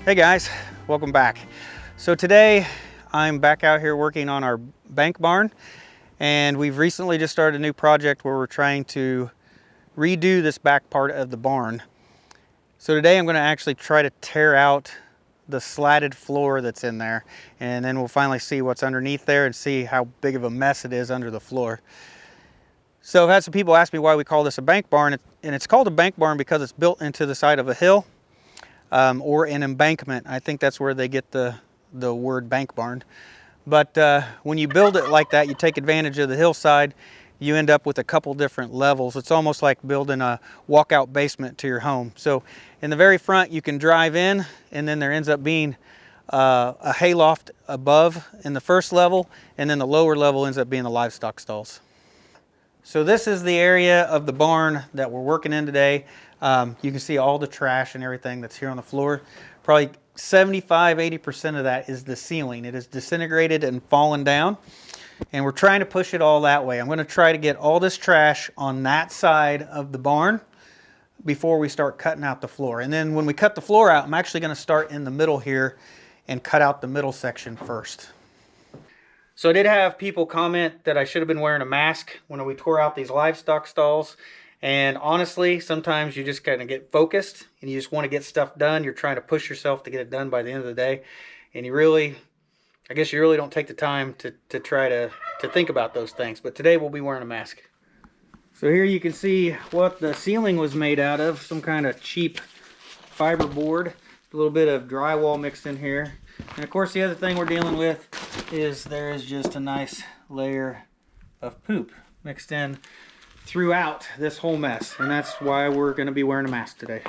Hey guys, welcome back. So today I'm back out here working on our bank barn, and we've recently just started a new project where we're trying to redo this back part of the barn. So today I'm going to actually try to tear out the slatted floor that's in there, and then we'll finally see what's underneath there and see how big of a mess it is under the floor. So I've had some people ask me why we call this a bank barn, and it's called a bank barn because it's built into the side of a hill. Or an embankment. I think that's where they get the word bank barn. But when you build it like that, you take advantage of the hillside, you end up with a couple different levels. It's almost like building a walkout basement to your home. So in the very front, you can drive in, and then there ends up being a hayloft above in the first level, and then the lower level ends up being the livestock stalls. So this is the area of the barn that we're working in today. You can see all the trash and everything that's here on the floor. Probably 75–80% of that is the ceiling. It is disintegrated and fallen down, and we're trying to push it all that way. I'm going to try to get all this trash on that side of the barn before we start cutting out the floor. And then when we cut the floor out, I'm actually going to start in the middle here and cut out the middle section first. So I did have people comment that I should have been wearing a mask when we tore out these livestock stalls. And honestly, sometimes you just kind of get focused and you just want to get stuff done. You're trying to push yourself to get it done by the end of the day. And I guess you really don't take the time to try to think about those things. But today we'll be wearing a mask. So here you can see what the ceiling was made out of. Some kind of cheap fiber board. A little bit of drywall mixed in here. And of course the other thing we're dealing with is there is just a nice layer of poop mixed in throughout this whole mess, and that's why we're going to be wearing a mask today.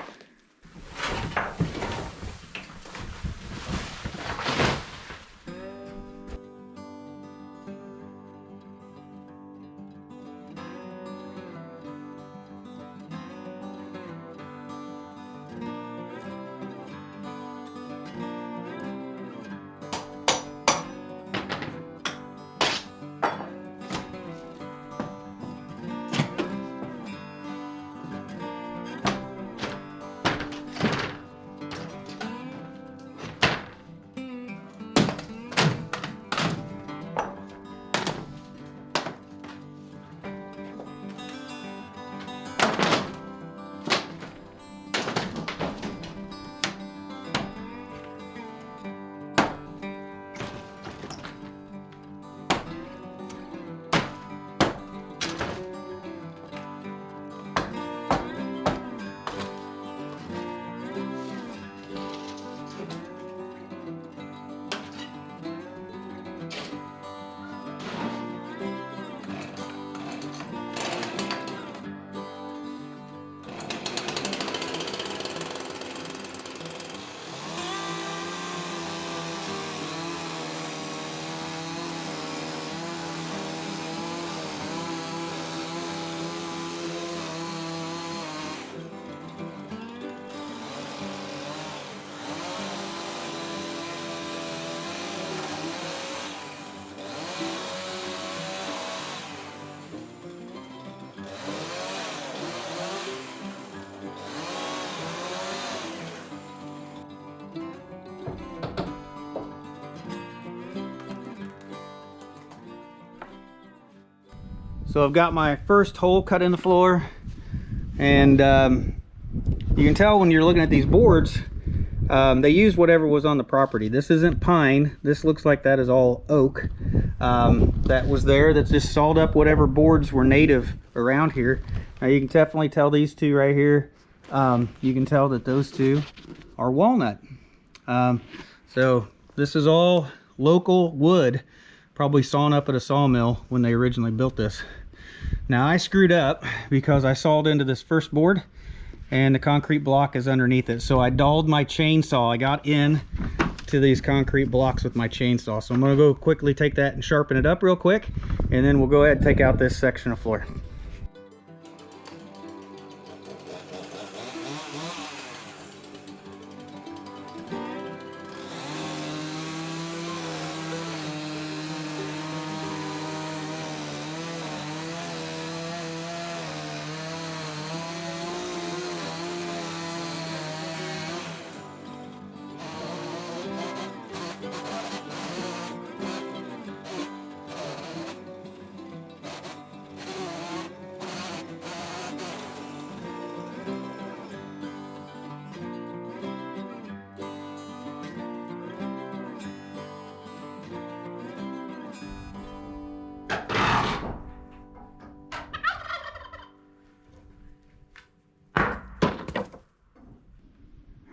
So I've got my first hole cut in the floor, and you can tell when you're looking at these boards, they use whatever was on the property. This isn't pine. This looks like that is all oak that was there. That's just sawed up whatever boards were native around here. Now you can definitely tell these two right here. You can tell that those two are walnut. So this is all local wood, probably sawn up at a sawmill when they originally built this. Now I screwed up because I sawed into this first board and the concrete block is underneath it. So I dulled my chainsaw. I got in to these concrete blocks with my chainsaw. So I'm gonna go quickly take that and sharpen it up real quick, and then we'll go ahead and take out this section of floor.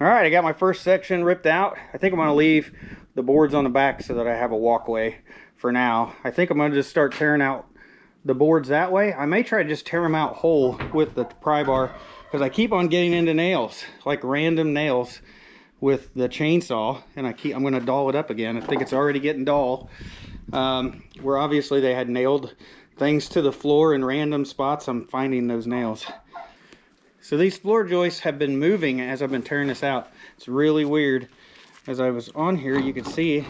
All right, I got my first section ripped out. I think I'm gonna leave the boards on the back so that I have a walkway for now. I think I'm gonna just start tearing out the boards that way. I may try to just tear them out whole with the pry bar, because I keep on getting into nails, like random nails with the chainsaw, and I'm gonna dull it up again. I think it's already getting dull. Where obviously they had nailed things to the floor in random spots, I'm finding those nails. So these floor joists have been moving as I've been tearing this out. It's really weird. As I was on here, you could see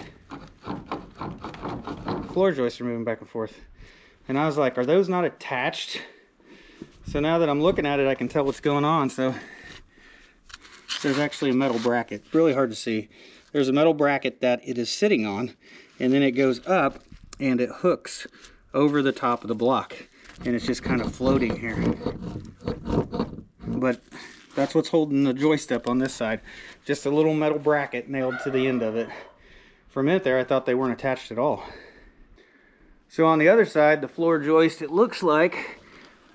floor joists are moving back and forth. And I was like, are those not attached? So now that I'm looking at it, I can tell what's going on. So there's actually a metal bracket. It's really hard to see. There's a metal bracket that it is sitting on, and then it goes up and it hooks over the top of the block. And it's just kind of floating here. But that's what's holding the joist up on this side. Just a little metal bracket nailed to the end of it. For a minute there, I thought they weren't attached at all. So on the other side, the floor joist, it looks like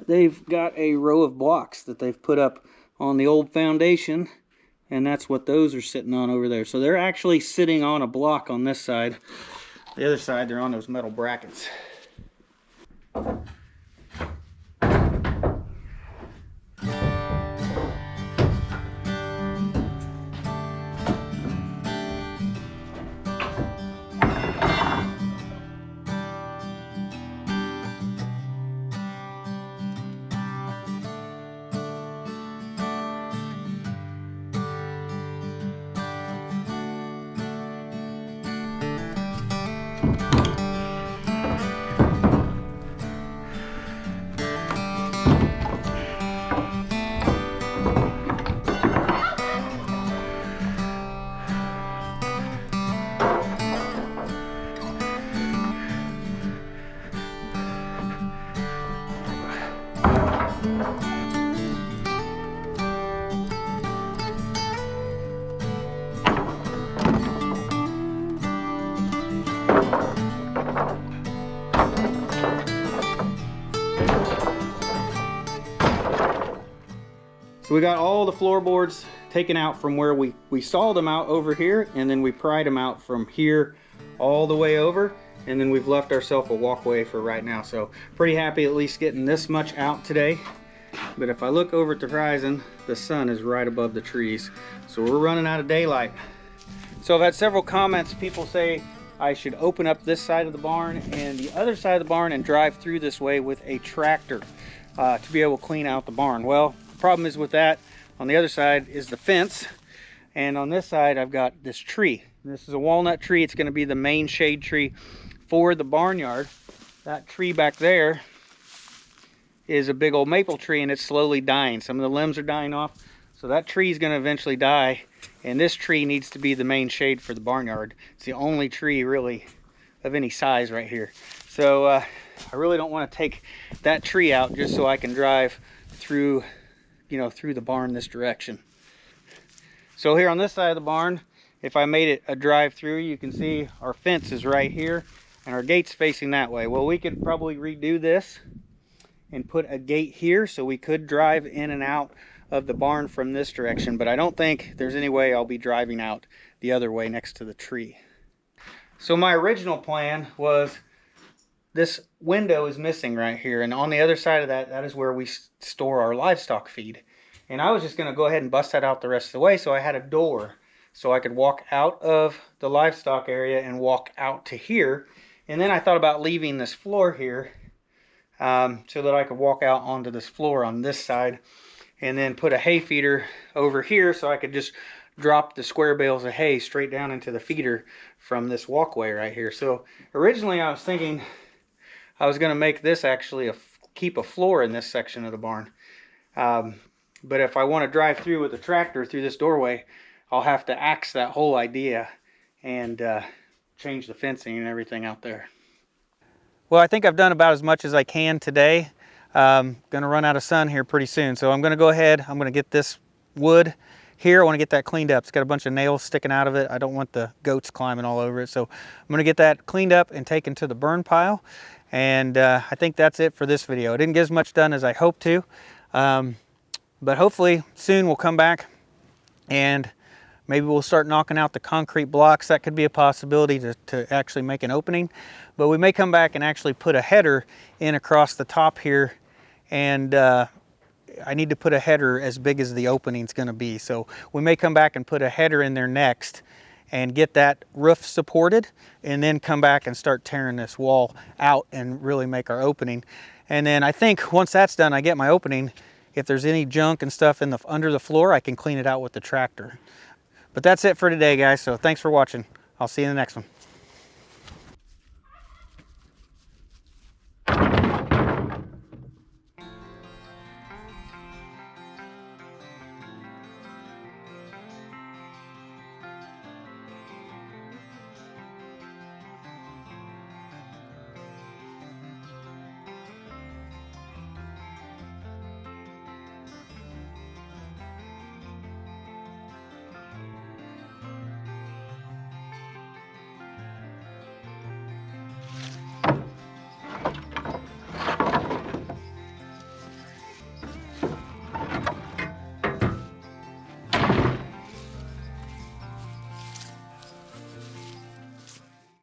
they've got a row of blocks that they've put up on the old foundation, and that's what those are sitting on over there. So they're actually sitting on a block on this side. The other side, they're on those metal brackets. So we got all the floorboards taken out from where we sawed them out over here, and then we pried them out from here all the way over, and then we've left ourselves a walkway for right now. So pretty happy at least getting this much out today. But if I look over at the horizon, the sun is right above the trees. So we're running out of daylight. So I've had several comments. People say I should open up this side of the barn and the other side of the barn and drive through this way with a tractor to be able to clean out the barn. Well, problem is with that, on the other side is the fence, and on this side I've got this tree. This is a walnut tree. It's going to be the main shade tree for the barnyard. That tree back there is a big old maple tree, and it's slowly dying. Some of the limbs are dying off, so that tree is going to eventually die, and this tree needs to be the main shade for the barnyard. It's the only tree really of any size right here. So I really don't want to take that tree out just so I can drive through, through the barn this direction. So here on this side of the barn, if I made it a drive through, you can see our fence is right here and our gate's facing that way. Well, we could probably redo this and put a gate here so we could drive in and out of the barn from this direction, but I don't think there's any way I'll be driving out the other way next to the tree. So my original plan was this window is missing right here, and on the other side of that, that is where we store our livestock feed. And I was just going to go ahead and bust that out the rest of the way, so I had a door so I could walk out of the livestock area and walk out to here. And then I thought about leaving this floor here so that I could walk out onto this floor on this side, and then put a hay feeder over here so I could just drop the square bales of hay straight down into the feeder from this walkway right here. So originally I was thinking I was going to make this actually keep a floor in this section of the barn. But if I want to drive through with a tractor through this doorway, I'll have to axe that whole idea and change the fencing and everything out there. Well, I think I've done about as much as I can today. Going to run out of sun here pretty soon, so I'm going to go ahead. I'm going to get this wood here. I want to get that cleaned up. It's got a bunch of nails sticking out of it. I don't want the goats climbing all over it, so I'm going to get that cleaned up and taken to the burn pile. And I think that's it for this video. I didn't get as much done as I hoped to, but hopefully soon we'll come back and Maybe we'll start knocking out the concrete blocks. That could be a possibility to actually make an opening. But we may come back and actually put a header in across the top here, and I need to put a header as big as the opening's gonna be. So we may come back and put a header in there next and get that roof supported, and then come back and start tearing this wall out and really make our opening. And then I think once that's done, I get my opening. If there's any junk and stuff in under the floor, I can clean it out with the tractor. But that's it for today, guys. So thanks for watching. I'll see you in the next one.